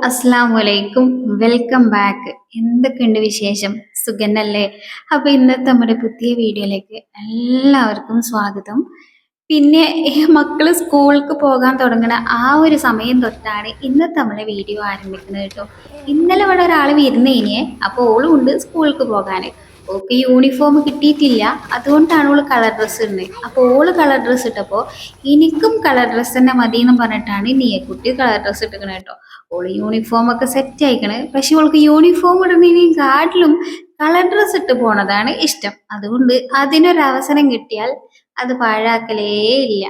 അസ്സലാമലൈക്കും. Welcome back. എന്തൊക്കെയുണ്ട് വിശേഷം? സുഖന്നല്ലേ? അപ്പൊ ഇന്നത്തെ നമ്മുടെ പുതിയ വീഡിയോയിലേക്ക് എല്ലാവർക്കും സ്വാഗതം. പിന്നെ മക്കള് സ്കൂൾക്ക് പോകാൻ തുടങ്ങണ ആ ഒരു സമയം തൊട്ടാണ് ഇന്നത്തെ നമ്മളെ വീഡിയോ ആരംഭിക്കുന്നത് കേട്ടോ. ഇന്നലെ ഇവിടെ ഒരാൾ വരുന്നേനെ, അപ്പോൾ ഓളും ഉണ്ട് സ്കൂൾക്ക് പോകാൻ. ഓൾക്ക് യൂണിഫോം കിട്ടിയിട്ടില്ല, അതുകൊണ്ടാണ് ഓള് കളർ ഡ്രസ്സ് ഇടുന്നത്. അപ്പോൾ ഓള് കളർ ഡ്രസ്സ് ഇട്ടപ്പോൾ എനിക്കും കളർ ഡ്രസ്സ് തന്നെ മതി എന്ന് പറഞ്ഞിട്ടാണ് കുട്ടി കളർ ഡ്രസ്സ് ഇട്ടിക്കണേ കേട്ടോ. ഓള് യൂണിഫോം ഒക്കെ സെറ്റ് ആയിക്കണ്, പക്ഷെ ഓൾക്ക് യൂണിഫോം ഇടുന്നതിനെക്കാട്ടിലും കളർ ഡ്രസ്സ് ഇട്ട് പോണതാണ് ഇഷ്ടം. അതുകൊണ്ട് അതിനൊരവസരം കിട്ടിയാൽ അത് പാഴാക്കലേ ഇല്ല.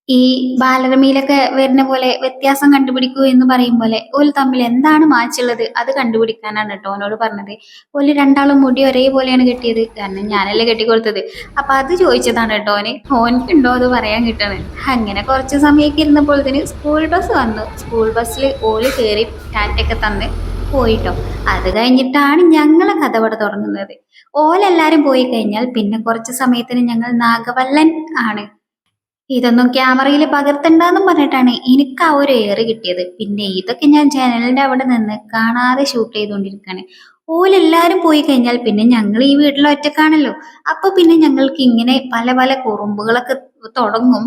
ഈ ബാലരമയിലൊക്കെ വരുന്ന പോലെ വ്യത്യാസം കണ്ടുപിടിക്കൂ എന്ന് പറയും പോലെ ഓല് തമ്മിൽ എന്താണ് മാച്ചുള്ളത് അത് കണ്ടുപിടിക്കാനാണ് കേട്ടോ ഓനോട് പറഞ്ഞത്. ഓല് രണ്ടാളും മുടി ഒരേപോലെയാണ് കെട്ടിയത്, കാരണം ഞാനല്ലേ കെട്ടിക്കൊടുത്തത്. അപ്പൊ അത് ചോദിച്ചതാണ് കേട്ടോ ഓനക്കുണ്ടോ അത് പറയാൻ കിട്ടണത്. അങ്ങനെ കുറച്ച് സമയമൊക്കെ ഇരുന്നപ്പോഴത്തേന് സ്കൂൾ ബസ് വന്നു. സ്കൂൾ ബസ്സിൽ ഓല് കയറി ടാറ്റൊക്കെ തന്ന് പോയിട്ടോ. അത് കഴിഞ്ഞിട്ടാണ് ഞങ്ങളെ കഥ ഇവിടെ തുടങ്ങുന്നത്. ഓലെല്ലാരും പോയി കഴിഞ്ഞാൽ പിന്നെ കുറച്ച് സമയത്തിന് ഞങ്ങൾ നാഗവല്ലൻ ആണ്. ഇതൊന്നും ക്യാമറയിൽ പകർത്തണ്ടെന്നും പറഞ്ഞിട്ടാണ് എനിക്ക് ആ ഒരു എയർ കിട്ടിയത്. പിന്നെ ഇതൊക്കെ ഞാൻ ജനലിന്റെ അവിടെ നിന്ന് കാണാതെ ഷൂട്ട് ചെയ്തുകൊണ്ടിരിക്കുകയാണ്. ഓലെല്ലാരും പോയി കഴിഞ്ഞാൽ പിന്നെ ഞങ്ങൾ ഈ വീട്ടിൽ ഒറ്റക്കാണല്ലോ. അപ്പൊ പിന്നെ ഞങ്ങൾക്ക് ഇങ്ങനെ പല പല കുറുമ്പുകളൊക്കെ തുടങ്ങും.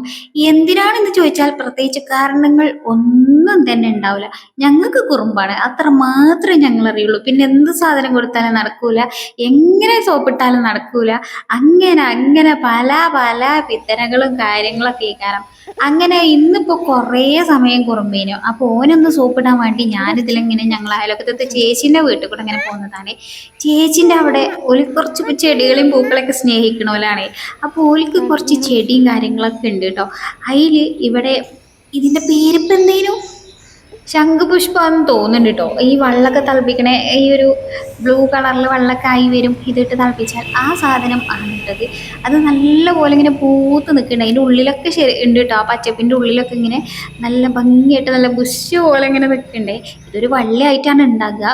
എന്തിനാണെന്ന് ചോദിച്ചാൽ പ്രത്യേകിച്ച് കാരണങ്ങൾ ഒന്നും തന്നെ ഉണ്ടാവില്ല. ഞങ്ങൾക്ക് കുറുമ്പാണ്, അത്ര മാത്രമേ ഞങ്ങൾ അറിയുള്ളൂ. പിന്നെ എന്ത് സാധനം കൊടുത്താലും നടക്കൂല, എങ്ങനെ സോപ്പിട്ടാലും നടക്കൂല. അങ്ങനെ അങ്ങനെ പല പല പിത്തനകളും കാര്യങ്ങളൊക്കെ കാരണം അങ്ങനെ ഇന്നിപ്പോ കുറേ സമയം കുറുമ്പേനു. അപ്പൊ ഓനൊന്ന് സോപ്പിടാൻ വേണ്ടി ഞാനിതിലിങ്ങനെ ഞങ്ങൾ അയൽവക്കത്തെ ചേച്ചിന്റെ വീട്ടിൽ കൂടെ ഇങ്ങനെ പോകുന്നതാണ്. ചേച്ചിന്റെ അവിടെ ഒരു കുറച്ച് ചെടികളെയും പൂക്കളൊക്കെ സ്നേഹിക്കണോലാണ്. അപ്പൊ ഓൽക്ക് കുറച്ച് ചെടിയും കാര്യങ്ങളൊക്കെ ഉണ്ട് കേട്ടോ. അതില് ഇവിടെ ഇതിന്റെ പേരിപ്പോ എന്തേനു, ശംഖുപുഷ്പം തോന്നുന്നുണ്ട് കേട്ടോ. ഈ വെള്ളമൊക്കെ തിളപ്പിക്കണേ, ഈ ഒരു ബ്ലൂ കളറിൽ വെള്ളമൊക്കെ ആയി വരും, ഇതിട്ട് തിളപ്പിച്ചാൽ ആ സാധനം ആണ് ഇട്ടത്. അത് നല്ല പോലെ ഇങ്ങനെ പൂത്ത് നിൽക്കുന്നുണ്ട്. അതിൻ്റെ ഉള്ളിലൊക്കെ ശരി ഉണ്ട് കേട്ടോ. ആ പച്ചപ്പിൻ്റെ ഉള്ളിലൊക്കെ ഇങ്ങനെ നല്ല ഭംഗിയായിട്ട് നല്ല ബുഷ് പോലെ ഇങ്ങനെ നിൽക്കണ്ടേ. ഇതൊരു വള്ളിയായിട്ടാണ് ഉണ്ടാകുക.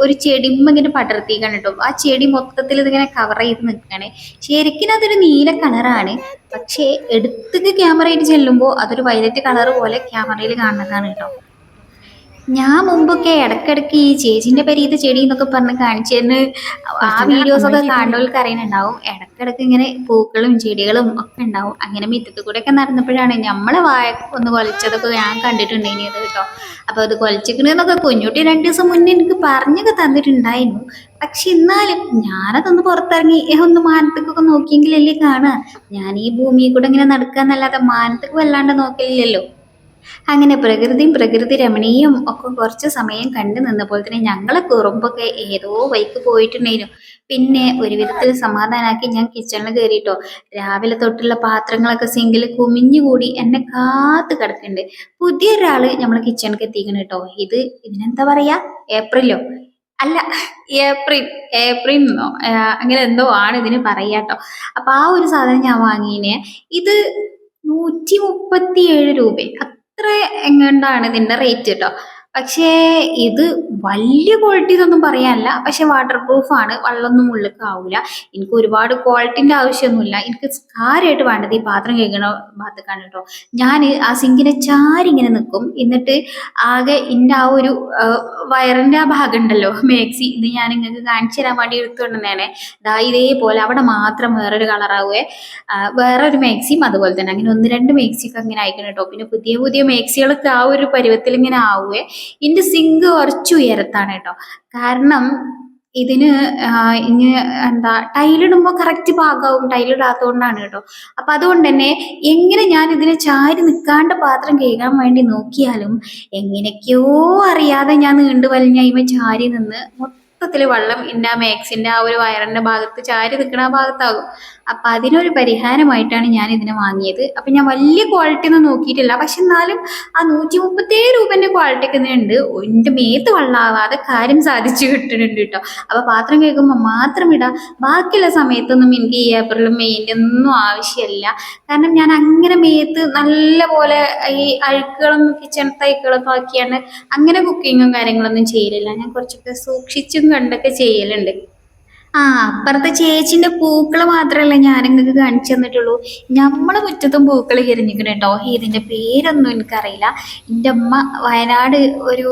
ഒരു ചെടിമ്മ ഇങ്ങനെ പടർത്തിക്കാണ് കേട്ടോ. ആ ചെടി മൊത്തത്തിൽ ഇതിങ്ങനെ കവർ ചെയ്ത് നിൽക്കുകയാണ്. ശരിക്കും അതൊരു നീല കളറാണ്, പക്ഷേ എടുത്തേക്ക് ക്യാമറ ആയിട്ട് ചെല്ലുമ്പോൾ അതൊരു വയലറ്റ് കളർ പോലെ ക്യാമറയിൽ കാണുന്നതാണ് കേട്ടോ. ഞാൻ മുമ്പൊക്കെ ഇടക്കിടക്ക് ഈ ചേച്ചിന്റെ പെരീത്തെ ചെടി എന്നൊക്കെ പറഞ്ഞ് കാണിച്ചിരുന്നു. ആ വീഡിയോസ് ഒക്കെ കാണുന്നവർക്ക് അറിയുന്നുണ്ടാവും. ഇടക്കിടക്ക് ഇങ്ങനെ പൂക്കളും ചെടികളും ഒക്കെ ഉണ്ടാവും. അങ്ങനെ മുറ്റത്ത് കൂടെ ഒക്കെ നടന്നപ്പോഴാണ് നമ്മളെ വായ ഒന്ന് കൊലച്ചതൊക്കെ ഞാൻ കണ്ടിട്ടുണ്ടായിരുന്നത് കേട്ടോ. അപ്പൊ അത് കൊലച്ചിക്കണെന്നൊക്കെ കുഞ്ഞുട്ടി 2 ദിവസം മുന്നേ എനിക്ക് പറഞ്ഞൊക്കെ തന്നിട്ടുണ്ടായിരുന്നു. പക്ഷെ എന്നാലും ഞാനതൊന്ന് പുറത്തിറങ്ങി ഒന്ന് മാനത്തേക്കൊക്കെ നോക്കിയെങ്കിലല്ലേ കാണാ. ഞാൻ ഈ ഭൂമിയിൽ കൂടെ ഇങ്ങനെ നടക്കാന്നല്ലാതെ മാനത്തേക്ക് വല്ലാണ്ട് നോക്കലില്ലല്ലോ. അങ്ങനെ പ്രകൃതിയും പ്രകൃതി രമണീയം ഒക്കെ കുറച്ച് സമയം കണ്ടു നിന്നപ്പോൾ തന്നെ ഞങ്ങളെ കുറുമ്പൊക്കെ ഏതോ വഴിക്ക് പോയിട്ടുണ്ടായിരുന്നു. പിന്നെ ഒരു വിധത്തിൽ സമാധാനാക്കി ഞാൻ കിച്ചണിൽ കയറിയിട്ടോ. രാവിലെ തൊട്ടുള്ള പാത്രങ്ങളൊക്കെ സിങ്കിൽ കുമിഞ്ഞുകൂടി എന്നെ കാത്ത് കിടക്കുന്നുണ്ട്. പുതിയൊരാള് നമ്മളെ കിച്ചണിക്ക് എത്തിക്കണം കേട്ടോ. ഇതിനെന്താ പറയാ, ഏപ്രിലോ അല്ല, ഏപ്രിൽ ഏപ്രിൽ അങ്ങനെ എന്തോ ആണ് ഇതിന് പറയാട്ടോ. അപ്പൊ ആ ഒരു സാധനം ഞാൻ വാങ്ങീനെ. ഇത് 137 രൂപ അത്ര എങ്ങാണ്ടാണ് ഇതിന്റെ റേറ്റ് കേട്ടോ. പക്ഷേ ഇത് വലിയ ക്വാളിറ്റി ഇതൊന്നും പറയാനല്ല, പക്ഷെ വാട്ടർ പ്രൂഫ് ആണ്, വെള്ളമൊന്നും ഉള്ളിലേക്ക് ആവൂല. എനിക്ക് ഒരുപാട് ക്വാളിറ്റിന്റെ ആവശ്യമൊന്നുമില്ല. എനിക്ക് കാര്യമായിട്ട് വേണ്ടത് ഈ പാത്രം കഴുകണ ഭാഗത്തേക്കാണ് കേട്ടോ. ഞാൻ ആ സിങ്കിനെ ചാരി ഇങ്ങനെ നിൽക്കും. എന്നിട്ട് ആകെ ഇന്റെ ആ ഒരു വയറിന്റെ ആ ഭാഗം ഉണ്ടല്ലോ മേക്സി, ഇത് ഞാൻ നിങ്ങൾക്ക് കാണിച്ചു തരാൻ വേണ്ടി എടുത്തുകൊണ്ടുതന്നെയാണ്. ഇതേപോലെ അവിടെ മാത്രം വേറൊരു കളറാവുകയെ, വേറൊരു മാക്സിയും അതുപോലെ തന്നെ. അങ്ങനെ 1-2 മാക്സിയൊക്കെ അങ്ങനെ അയക്കണം കേട്ടോ. പിന്നെ പുതിയ പുതിയ മാക്സികളൊക്കെ ആ ഒരു പരുവത്തിൽ ഇങ്ങനെ ആവുകയെ. ഇതിന്റെ സിങ്ക് കുറച്ച് ഉയരത്താണ് കേട്ടോ. കാരണം ഇതിന് ഇനി എന്താ ടൈലിടുമ്പോൾ കറക്റ്റ് പാകാവും, ടൈലിടാത്തതുകൊണ്ടാണ് കേട്ടോ. അപ്പൊ അതുകൊണ്ട് തന്നെ എങ്ങനെ ഞാൻ ഇതിനെ ചാരി നിൽക്കാണ്ട് പാത്രം കഴുകാൻ വേണ്ടി നോക്കിയാലും എങ്ങനെയൊക്കെയോ അറിയാതെ ഞാൻ നീണ്ടു വലിഞ്ഞ ഇവ ചാരി നിന്ന് മൊത്തത്തില് വെള്ളം ഇന്ന മാക്സിന്റെ ആ ഒരു വയറിന്റെ ഭാഗത്ത് ചാരി നിൽക്കുന്ന ആ ഭാഗത്താകും. അപ്പൊ അതിനൊരു പരിഹാരമായിട്ടാണ് ഞാൻ ഇതിനെ വാങ്ങിയത്. അപ്പൊ ഞാൻ വലിയ ക്വാളിറ്റി ഒന്നും നോക്കിയിട്ടില്ല, പക്ഷെ എന്നാലും ആ 137 രൂപന്റെ ക്വാളിറ്റി ഒക്കെ ഉണ്ട്. എന്റെ മേത്ത് വെള്ളമാവാതെ കാര്യം സാധിച്ചു കിട്ടുന്നുണ്ട് കേട്ടോ. അപ്പൊ പാത്രം കഴുകുമ്പോൾ മാത്രം ഇടാം, ബാക്കിയുള്ള സമയത്തൊന്നും എനിക്ക് ഈ ഏപ്രിലും മെയിൻ്റെ ഒന്നും ആവശ്യമില്ല. കാരണം ഞാൻ അങ്ങനെ മേത്ത് നല്ല പോലെ ഈ അഴുക്കുകളും കിച്ചണത്തെ അഴുക്കുകളൊക്കെ ആക്കിയാണ് അങ്ങനെ കുക്കിങ്ങും കാര്യങ്ങളൊന്നും ചെയ്യലില്ല. ഞാൻ കുറച്ചൊക്കെ സൂക്ഷിച്ചും കണ്ടൊക്കെ ചെയ്യലുണ്ട്. ആ അപ്പുറത്തെ ചേച്ചിന്റെ പൂക്കള് മാത്രല്ല ഞാൻ നിങ്ങൾക്ക് കാണിച്ചു തന്നിട്ടുള്ളൂ. ഞമ്മളെ മുറ്റത്തും പൂക്കൾ വിരിഞ്ഞിക്കണ് കേട്ടോ. ഇതിന്റെ പേരൊന്നും എനിക്കറിയില്ല. എൻ്റെ അമ്മ വയനാട് ഒരു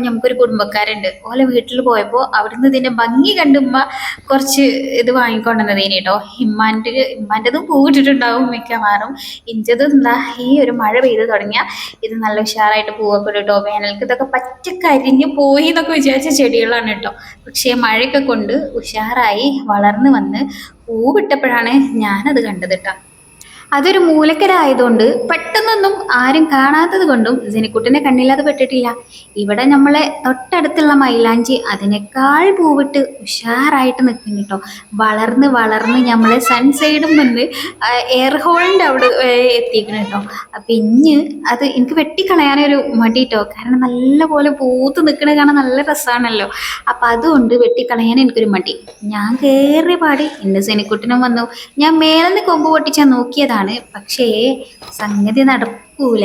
ഞമ്മക്കൊരു കുടുംബക്കാരുണ്ട്. ഓലെ വീട്ടിൽ പോയപ്പോ അവിടുന്ന് ഇതിന്റെ ഭംഗി കണ്ട് ഉമ്മ കുറച്ച് ഇത് വാങ്ങിക്കൊണ്ടുവന്നതേനി കേട്ടോ. ഇമ്മാൻ്റെതും പൂവിട്ടിട്ടുണ്ടാവും മിക്കവാറും. ഇഞ്ചതും എന്താ ഈ ഒരു മഴ പെയ്ത് തുടങ്ങിയ ഇത് നല്ല ഉഷാറായിട്ട് പൂവൊക്കെ ഇടും കേട്ടോ. വേനൽക്ക് ഇതൊക്കെ പച്ച കരിഞ്ഞ് പോയി എന്നൊക്കെ വിചാരിച്ച ചെടികളാണ് കേട്ടോ. പക്ഷേ മഴയൊക്കെ കൊണ്ട് ഉഷാറായി വളർന്ന് വന്ന് പൂവിട്ടപ്പോഴാണ് ഞാനത് കണ്ടത് ട്ടോ. അതൊരു മൂലക്കരായതുകൊണ്ട് പെട്ടെന്നൊന്നും ആരും കാണാത്തത് കൊണ്ടും സിനിക്കുട്ടിനെ കണ്ണില്ലാതെ പെട്ടിട്ടില്ല. ഇവിടെ നമ്മളെ തൊട്ടടുത്തുള്ള മൈലാഞ്ചി അതിനേക്കാൾ പൂവിട്ട് ഉഷാറായിട്ട് നിൽക്കുന്നു കേട്ടോ. വളർന്ന് വളർന്ന് നമ്മളെ സൺസൈഡും വന്ന് എയർ ഹോളിൻ്റെ അവിടെ എത്തിക്കണം കേട്ടോ. അപ്പം ഇഞ്ഞ് അത് എനിക്ക് വെട്ടിക്കളയാനൊരു മടി കേട്ടോ. കാരണം നല്ല പോലെ പൂത്ത് നിൽക്കണ കാണാൻ നല്ല രസമാണല്ലോ. അപ്പം അതുകൊണ്ട് വെട്ടിക്കളയാൻ എനിക്കൊരു മടി. ഞാൻ കയറിയ പാടി എൻ്റെ സിനിക്കുട്ടിനും വന്നു. ഞാൻ മേലെന്ന് കൊമ്പ് പൊട്ടിച്ചാൽ നോക്കിയതാണ്, പക്ഷേ സംഗതി നടക്കൂല.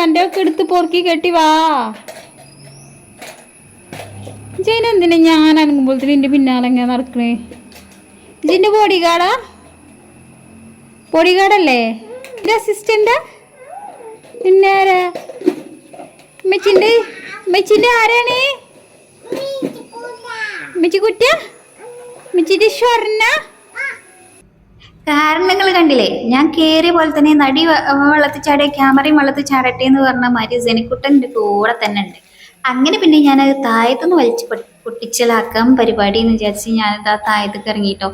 എന്റെ ഒക്കെ എടുത്ത് പൊറുക്കി കെട്ടി വാ. ജൈനെന്തിനാ ഞാൻ അനങ്ങുമ്പോഴത്തേന് എന്റെ പിന്നാലെ എങ്ങനെ നടക്കണേ? ജിന്റെ ബോഡിഗാർഡല്ലേ എന്റെ അസിസ്റ്റന്റ്? പിന്നെ മെച്ചിന്റെ ആരാണ്? മെച്ചിക്കുറ്റ മെച്ചിന്റെ ഷൊർണ. കാരണങ്ങൾ കണ്ടില്ലേ? ഞാൻ കയറിയ പോലെ തന്നെ നടി വെള്ളത്തിൽ ചാടിയ ക്യാമറയും വെള്ളത്തിൽ ചാടട്ടെ എന്ന് പറഞ്ഞ മാതിരി ജനിക്കുട്ടൻ്റെ കൂടെ തന്നെ ഉണ്ട്. അങ്ങനെ പിന്നെ ഞാനത് താഴത്തുനിന്ന് വലിച്ച് പൊട്ടിച്ചലാക്കാം പരിപാടി എന്ന് വിചാരിച്ച് ഞാനത് ആ താഴത്തേക്ക് ഇറങ്ങിട്ടോ.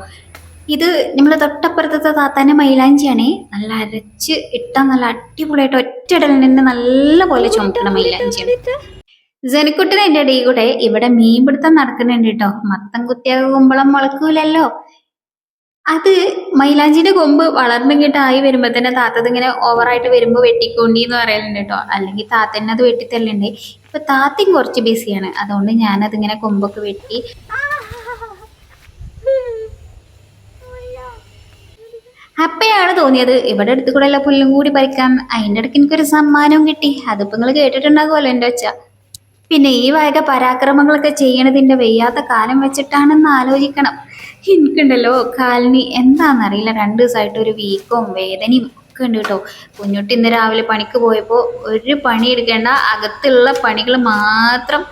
ഇത് നമ്മൾ തൊട്ടപ്പുറത്തെ താത്താൻ്റെ മൈലാഞ്ചിയാണേ. നല്ല അരച്ച് ഇട്ടാൽ നല്ല അടിപൊളിയായിട്ട് ഒറ്റയിടലിൽ തന്നെ നല്ല പോലെ ചുമക്കണ മൈലാഞ്ചിയാണ്. ജനിക്കുട്ടൻ എൻ്റെ ഇടയിൽ കൂടെ ഇവിടെ മീൻ പിടുത്തം നടക്കുന്നുണ്ട് കേട്ടോ. മത്തം കുത്തിയാക കുമ്പളം മുളക്കൂലല്ലോ. അത് മൈലാഞ്ചിന്റെ കൊമ്പ് വളർന്നിങ്ങോട്ടായി വരുമ്പോ തന്നെ താത്തത് ഇങ്ങനെ ഓവറായിട്ട് വരുമ്പോ വെട്ടിക്കൊണ്ടി എന്ന് പറയലുണ്ട് കേട്ടോ. അല്ലെങ്കിൽ താത്തന്നെ അത് വെട്ടിത്തല്ലുണ്ട്. ഇപ്പൊ താത്തയും കുറച്ച് ബിസിയാണ്, അതുകൊണ്ട് ഞാനതിങ്ങനെ കൊമ്പൊക്കെ വെട്ടി. അപ്പയാണ് തോന്നിയത് ഇവിടെ അടുത്ത് കൂടെ ഉള്ള പുല്ലും കൂടി പറിക്കാൻ. അതിൻ്റെ ഇടയ്ക്ക് എനിക്കൊരു സമ്മാനവും കിട്ടി. അതിപ്പോ നിങ്ങൾ കേട്ടിട്ടുണ്ടാകുമല്ലോ എൻ്റെ ഒച്ച. പിന്നെ ഈ വക പരാക്രമങ്ങളൊക്കെ ചെയ്യണതിന്റെ വയ്യാത്ത കാലം വെച്ചിട്ടാണെന്ന് ആലോചിക്കണം. എനിക്കുണ്ടല്ലോ കാലിന് എന്താണെന്നറിയില്ല, 2 ദിവസമായിട്ട് ഒരു വീക്കവും വേദനയും ഒക്കെ ഉണ്ട് കേട്ടോ. കുഞ്ഞുട്ടി ഇന്ന് രാവിലെ പണിക്ക് പോയപ്പോൾ ഒരു പണി എടുക്കേണ്ട, അകത്തുള്ള പണികൾ മാത്രം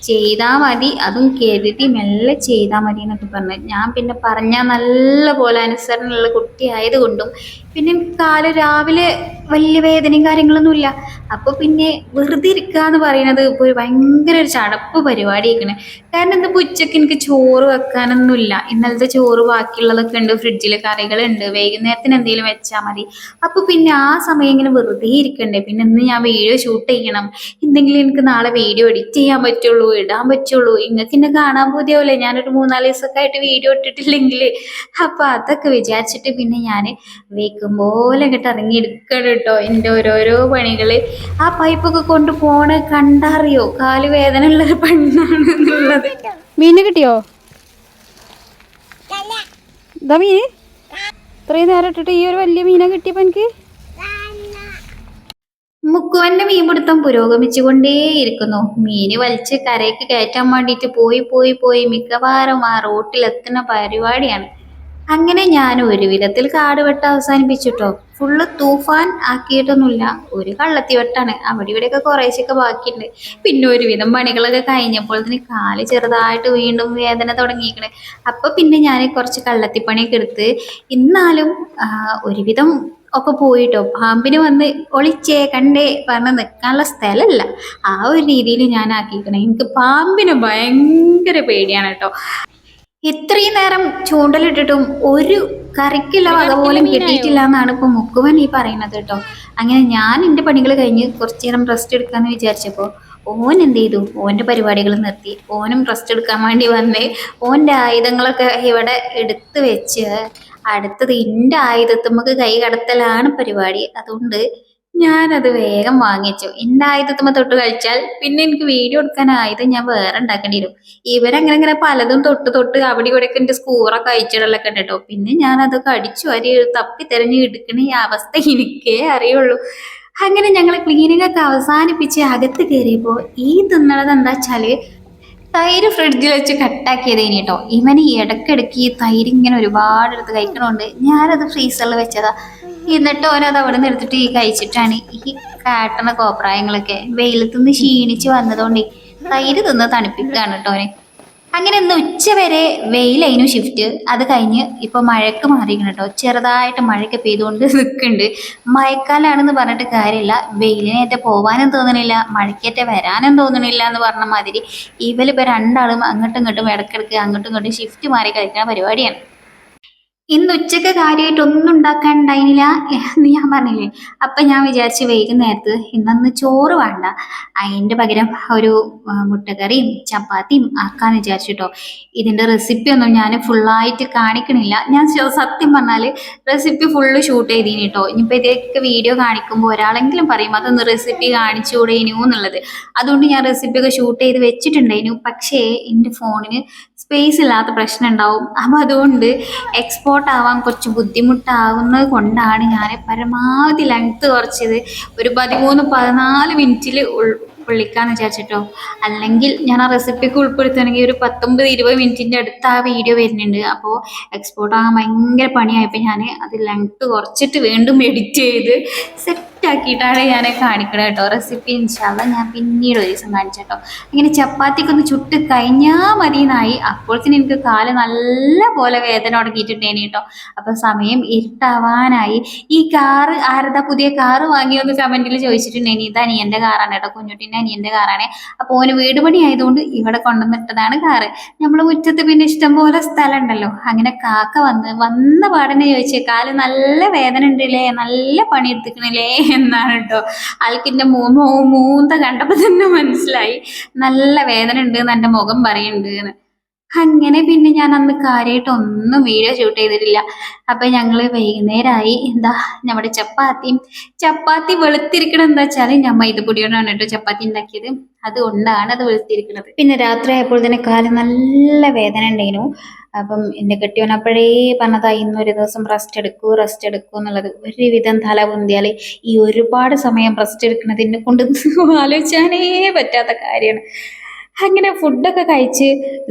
ചെയ്താൽ മതി, അതും കരുതി മെല്ലെ ചെയ്താൽ മതി എന്നൊക്കെ പറഞ്ഞു. ഞാൻ പിന്നെ പറഞ്ഞാൽ നല്ല പോലെ അനുസരണമുള്ള കുട്ടി ആയതുകൊണ്ടും പിന്നെ എനിക്ക് കാല് രാവിലെ വലിയ വേദനയും കാര്യങ്ങളൊന്നുമില്ല. അപ്പോൾ പിന്നെ വെറുതെ ഇരിക്കുക എന്ന് പറയുന്നത് ഇപ്പോൾ ഒരു ഭയങ്കര ഒരു ചടപ്പ് പരിപാടിയൊക്കെയാണ്. കാരണം എന്താ ഉച്ചയ്ക്ക് എനിക്ക് ചോറ് വെക്കാനൊന്നുമില്ല. ഇന്നലത്തെ ചോറ് ബാക്കിയുള്ളതൊക്കെ ഉണ്ട്, ഫ്രിഡ്ജിൽ കറികളുണ്ട്, വൈകുന്നേരത്തിന് എന്തെങ്കിലും വെച്ചാൽ മതി. അപ്പോൾ പിന്നെ ആ സമയം ഇങ്ങനെ വെറുതെ ഇരിക്കണ്ടേ. പിന്നെ ഇന്ന് ഞാൻ വീഡിയോ ഷൂട്ട് ചെയ്യണം, എന്തെങ്കിലും എനിക്ക് നാളെ വീഡിയോ എഡിറ്റ് ചെയ്യാൻ പറ്റുള്ളൂ, ഇടാൻ പറ്റുള്ളൂ. ഇങ്ങൾക്ക് എന്നെ കാണാൻ പോലെയാവില്ലേ ഞാനൊരു 3-4 ദിവസമൊക്കെ ആയിട്ട് വീഡിയോ ഇട്ടിട്ടില്ലെങ്കിൽ. അപ്പോൾ അതൊക്കെ വിചാരിച്ചിട്ട് പിന്നെ ഞാൻ പോലെ ഇങ്ങോട്ട് ഇറങ്ങി എടുക്കണം കേട്ടോ എൻ്റെ ഓരോരോ പണികള്. ആ പൈപ്പൊക്കെ കൊണ്ട് പോണ കണ്ടറിയോ കാല് വേദന ഉള്ളൊരു പെണ്ണാണ് എന്നുള്ളത്. മീന് കിട്ടിയോ? ഇതാ മീന് ഇത്രയും നേരം ഇട്ടിട്ട് ഈ ഒരു വലിയ മീനെ കിട്ടിയപ്പോ എനിക്ക്. മുക്കുവന്റെ മീൻപിടുത്തം പുരോഗമിച്ചുകൊണ്ടേയിരിക്കുന്നു. മീന് വലിച്ച് കരയ്ക്ക് കയറ്റാൻ വേണ്ടിയിട്ട് പോയി പോയി പോയി മിക്കവാറും ആ റോട്ടിലെത്തുന്ന പരിപാടിയാണ്. അങ്ങനെ ഞാൻ ഒരു വിധത്തിൽ കാട് വെട്ട് അവസാനിപ്പിച്ചിട്ടോ. ഫുള്ള് തൂഫാൻ ആക്കിയിട്ടൊന്നുമില്ല, ഒരു കള്ളത്തി വെട്ടാണ്. അവിടെ ഇവിടെയൊക്കെ കുറേശ്ശൊക്കെ ബാക്കിയുണ്ട്. പിന്നെ ഒരുവിധം പണികളൊക്കെ കഴിഞ്ഞപ്പോൾ തന്നെ കാല് ചെറുതായിട്ട് വീണ്ടും വേദന തുടങ്ങിയിരിക്കണ്. അപ്പൊ പിന്നെ ഞാൻ കുറച്ച് കള്ളത്തിപ്പണിയൊക്കെ എടുത്ത് എന്നാലും ഒരുവിധം ഒക്കെ പോയിട്ടോ. പാമ്പിന് വന്ന് ഒളിച്ചേ കണ്ടേ പറഞ്ഞ് നിൽക്കാനുള്ള സ്ഥലമല്ല, ആ ഒരു രീതിയിൽ ഞാൻ ആക്കിയിരിക്കണേ. എനിക്ക് പാമ്പിന് ഭയങ്കര പേടിയാണ് കേട്ടോ. ഇത്രയും നേരം ചൂണ്ടലിട്ടിട്ടും ഒരു കറിക്കുള്ള വക പോലും കിട്ടിയിട്ടില്ല എന്നാണ് ഇപ്പൊ മുക്കുവൻ ഈ പറയുന്നത് കേട്ടോ. അങ്ങനെ ഞാൻ എൻ്റെ പണികൾ കഴിഞ്ഞ് കുറച്ചു നേരം റെസ്റ്റ് എടുക്കാന്ന് വിചാരിച്ചപ്പോൾ ഓൻ എന്ത് ചെയ്തു, ഓൻ്റെ പരിപാടികൾ നിർത്തി ഓനും റെസ്റ്റ് എടുക്കാൻ വേണ്ടി വന്നേ. ഓൻ്റെ ആയുധങ്ങളൊക്കെ ഇവിടെ എടുത്ത് വെച്ച് അടുത്തത് എൻ്റെ ആയുധത്തുമ്മക്ക് കൈ കടത്തലാണ് പരിപാടി. അതുകൊണ്ട് ഞാനത് വേഗം വാങ്ങിച്ചു. എൻ്റെ ആയുധത്തുമ്മ തൊട്ട് കഴിച്ചാൽ പിന്നെ എനിക്ക് വീഡിയോ എടുക്കാൻ ആയുധം ഞാൻ വേറെ ഉണ്ടാക്കേണ്ടി വരും. ഇവരങ്ങനെ അങ്ങനെ പലതും തൊട്ട് തൊട്ട് അവിടെ ഇവിടെയൊക്കെ എൻ്റെ സ്കൂറൊക്കെ അയച്ചിടലൊക്കെ ഉണ്ട് കേട്ടോ. പിന്നെ ഞാൻ അതൊക്കെ അടിച്ചു വാരി തപ്പി തെരഞ്ഞ് എടുക്കണ ഈ അവസ്ഥ എനിക്കേ അറിയുള്ളൂ. അങ്ങനെ ഞങ്ങൾ ക്ലീനിങ് ഒക്കെ അവസാനിപ്പിച്ച് അകത്ത് കയറിയപ്പോൾ ഈ തിന്നണത് എന്താ വെച്ചാല് തൈര് ഫ്രിഡ്ജിൽ വെച്ച് കട്ടാക്കിയതേനി കേട്ടോ. ഇവന് ഇടയ്ക്കിടയ്ക്ക് ഈ തൈര് ഇങ്ങനെ ഒരുപാട് എടുത്ത് കഴിക്കണോണ്ട് ഞാനത് ഫ്രീസറിൽ വെച്ചതാ. എന്നിട്ട് ഓനത് അവിടെ നിന്ന് എടുത്തിട്ട് ഈ കഴിച്ചിട്ടാണ് ഈ കാട്ടണ കോപ്രായങ്ങളൊക്കെ. വെയിലത്തുനിന്ന് ക്ഷീണിച്ച് വന്നതുകൊണ്ട് തൈര് തിന്ന് തണുപ്പിക്കുകയാണ് കേട്ടോ ഓനെ. അങ്ങനെ ഇന്ന് ഉച്ച വരെ വെയിലായിരുന്നു ഷിഫ്റ്റ്. അത് കഴിഞ്ഞ് ഇപ്പൊ മഴക്ക് മാറിയിരിക്കണം കേട്ടോ. ചെറുതായിട്ട് മഴയൊക്കെ പെയ്തുകൊണ്ട് നിൽക്കുന്നുണ്ട്. മഴക്കാലാണെന്ന് പറഞ്ഞിട്ട് കാര്യമില്ല, വെയിലിനേറ്റ പോവാനും തോന്നണില്ല, മഴക്കേറ്റ വരാനും തോന്നണില്ല എന്ന് പറഞ്ഞ മാതിരി ഇവലിപ്പോ രണ്ടാളും അങ്ങോട്ടും ഇങ്ങോട്ടും ഇടക്കിടക്ക് അങ്ങോട്ടും ഇങ്ങോട്ടും ഷിഫ്റ്റ് മാറി കളിക്കുന്ന പരിപാടിയാണ്. ഇന്ന് ഉച്ചക്ക് കാര്യമായിട്ട് ഒന്നും ഉണ്ടാക്കാൻ ഉണ്ടായില്ല എന്ന് ഞാൻ പറഞ്ഞില്ലേ. അപ്പൊ ഞാൻ വിചാരിച്ച് വൈകുന്നേരത്ത് ഇന്നൊന്ന് ചോറ് വേണ്ട, അതിന്റെ പകരം ഒരു മുട്ടക്കറിയും ചപ്പാത്തിയും ആക്കാന്ന് വിചാരിച്ചിട്ടോ. ഇതിന്റെ റെസിപ്പി ഒന്നും ഞാൻ ഫുള്ളായിട്ട് കാണിക്കണില്ല. ഞാൻ സത്യം പറഞ്ഞാല് റെസിപ്പി ഫുള്ള് ഷൂട്ട് ചെയ്തീനി കേട്ടോ. ഇനിയിപ്പോൾ ഇതൊക്കെ വീഡിയോ കാണിക്കുമ്പോൾ ഒരാളെങ്കിലും പറയും അതൊന്ന് റെസിപ്പി കാണിച്ചുകൂടേനു എന്നുള്ളത്. അതുകൊണ്ട് ഞാൻ റെസിപ്പി ഒക്കെ ഷൂട്ട് ചെയ്ത് വെച്ചിട്ടുണ്ടായിരുന്നു. പക്ഷേ എൻ്റെ ഫോണിന് സ്പേസ് ഇല്ലാത്ത പ്രശ്നം ഉണ്ടാവും. അപ്പം അതുകൊണ്ട് എക്സ്പോർട്ട് ആവാൻ കുറച്ച് ബുദ്ധിമുട്ടാവുന്നത് കൊണ്ടാണ് ഞാൻ പരമാവധി ലെങ്ത് കുറച്ചത്. ഒരു 13-14 മിനിറ്റിൽ ഉള്ളിക്കാന്ന് വിചാരിച്ചിട്ടോ. അല്ലെങ്കിൽ ഞാൻ ആ റെസിപ്പിക്ക് ഉൾപ്പെടുത്തുകയാണെങ്കിൽ ഒരു 19-20 മിനിറ്റിൻ്റെ അടുത്ത് ആ വീഡിയോ വരുന്നുണ്ട്. അപ്പോൾ എക്സ്പോർട്ട് ആകാൻ ഭയങ്കര പണിയായപ്പോൾ ഞാൻ അത് ലെങ്ത് കുറച്ചിട്ട് വീണ്ടും എഡിറ്റ് ചെയ്ത് സെറ്റാക്കിയിട്ടാണ് ഞാൻ കാണിക്കണത് കേട്ടോ. റെസിപ്പി ഇൻഷാല്ലാ ഞാൻ പിന്നീട് ഒരു ദിവസം കാണിച്ചേട്ടോ. ഇങ്ങനെ ചപ്പാത്തിക്കൊന്ന് ചുട്ട് കഴിഞ്ഞാൽ മതിയെന്നായി. അപ്പോഴത്തേന് എനിക്ക് കാല് നല്ല പോലെ വേദന തുടങ്ങിയിട്ടുണ്ടേനി കേട്ടോ. അപ്പം സമയം ഇരുട്ടാവാനായി. ഈ കാറ് ആരതാ പുതിയ കാറ് വാങ്ങിയോന്ന് കമൻറ്റിൽ ചോദിച്ചിട്ടുണ്ടേനി. ഇത് അനിയൻ്റെ കാറാണ് കേട്ടോ, കുഞ്ഞുട്ടിൻ്റെ അനിയൻ്റെ കാറാണ്. അപ്പോൾ ഓന് വീട് പണി ആയതുകൊണ്ട് ഇവിടെ കൊണ്ടുവന്നിട്ടതാണ് കാറ്. നമ്മളെ മുറ്റത്ത് പിന്നെ ഇഷ്ടംപോലെ സ്ഥലം ഉണ്ടല്ലോ. അങ്ങനെ കാക്ക വന്ന പാടനെ ചോദിച്ചേ കാല് നല്ല വേദന ഉണ്ടല്ലേ, നല്ല പണി എടുത്തിക്കണില്ലേ എന്നാണ് കേട്ടോ. ആൾക്കിൻ്റെ മൂന്ത കണ്ടപ്പോൾ തന്നെ മനസ്സിലായി നല്ല വേദന ഉണ്ട് എന്ന് എൻ്റെ മുഖം പറയുന്നുണ്ട് എന്ന്. അങ്ങനെ പിന്നെ ഞാൻ അന്ന് കാര്യമായിട്ടൊന്നും വീഡിയോ ഷൂട്ട് ചെയ്തിട്ടില്ല. അപ്പൊ ഞങ്ങള് വൈകുന്നേരമായി. എന്താ നമ്മുടെ ചപ്പാത്തി വെളുത്തിരിക്കണം. എന്താ വെച്ചാല് ഞാൻ മൈദപ്പൊടിയോടാണ് കേട്ടോ ചപ്പാത്തി ഉണ്ടാക്കിയത്, അതുകൊണ്ടാണ് അത് വെളുത്തിരിക്കുന്നത്. പിന്നെ രാത്രി ആയപ്പോൾ തന്നെ കാല് നല്ല വേദന ഉണ്ടായിരുന്നു. അപ്പം എൻ്റെ കെട്ടിയോൻ അപ്പോഴേ പറഞ്ഞതാ ഇന്നൊരു ദിവസം റെസ്റ്റ് എടുക്കൂ എന്നുള്ളത്. ഒരുവിധം തല പൊന്തിയാൽ ഈ ഒരുപാട് സമയം റെസ്റ്റ് എടുക്കുന്നതിനെ കൊണ്ട് ആലോചിച്ചാനേ പറ്റാത്ത കാര്യമാണ്. അങ്ങനെ ഫുഡൊക്കെ കഴിച്ച്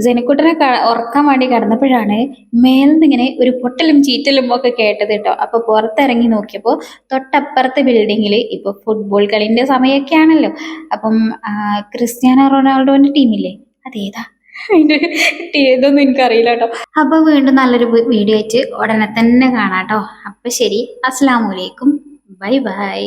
ജനക്കുട്ടനെ ഉറക്കാൻ വേണ്ടി കിടന്നപ്പോഴാണ് മേൽന്ന് ഇങ്ങനെ ഒരു പൊട്ടലും ചീറ്റലും ഒക്കെ കേട്ടത് കേട്ടോ. അപ്പൊ പുറത്തിറങ്ങി നോക്കിയപ്പോൾ തൊട്ടപ്പുറത്തെ ബിൽഡിങ്ങിൽ ഇപ്പൊ ഫുട്ബോൾ കളിന്റെ സമയമൊക്കെ ആണല്ലോ. അപ്പം ക്രിസ്ത്യാനോ റൊണാൾഡോന്റെ ടീമില്ലേ, അതേതാ അതിന്റെ ഏതൊന്നും എനിക്കറിയില്ല കേട്ടോ. അപ്പൊ വീണ്ടും നല്ലൊരു വീഡിയോ ആയിട്ട് ഉടനെ തന്നെ കാണാം കേട്ടോ. അപ്പൊ ശരി, അസ്സലാമു അലൈക്കും, ബൈ ബൈ.